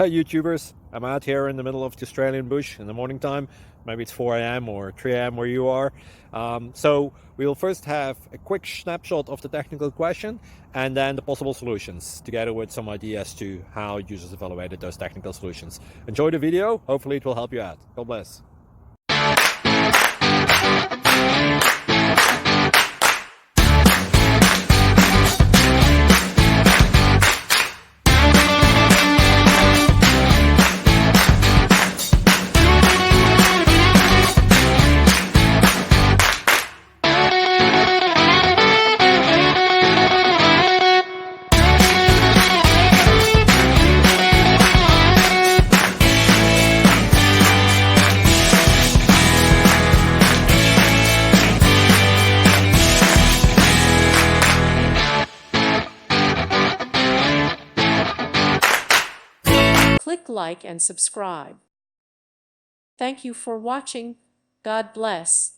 Hi YouTubers, I'm out here in the middle of the Australian bush in the morning time. Maybe it's 4 a.m. or 3 a.m. where you are. So we will first have a quick snapshot of the technical question and then the possible solutions, together with some ideas to how users evaluated those technical solutions. Enjoy the video, hopefully it will help you out. God bless. Click like and subscribe. Thank you for watching. God bless.